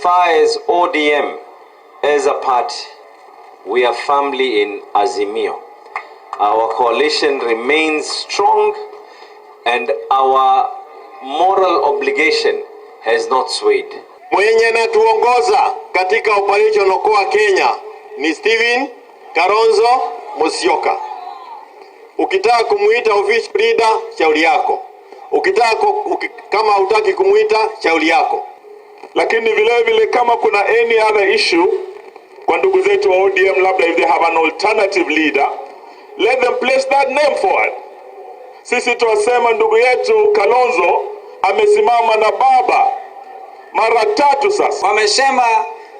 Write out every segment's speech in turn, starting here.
far as ODM as a party, we are firmly in Azimio. Our coalition remains strong and our moral obligation has not swayed. Mwenye natuongoza katika operation Okoa Kenya ni Stephen Kalonzo Musyoka. Ukitaka kumuita official leader, shauri yako. Kama hutaki kumuita, shauri yako. Lakini vile kama kuna any other issue kwa ndugu zetu wa ODM, labda if they have an alternative leader, let them place that name forward. Sisi tuwasema ndugu yetu Kalonzo amesimama na baba mara 3 sasa. Wamesema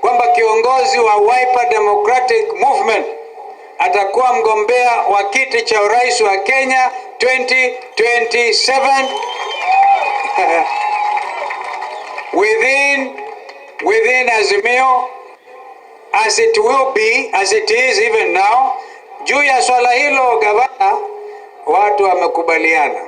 kwamba kiongozi wa Wiper Democratic Movement atakuwa mgombea wa kiti cha urais wa Kenya 2027 within Azimio, as it will be, as it is even now. Juu ya swala hilo gavana, watu wamekubaliana.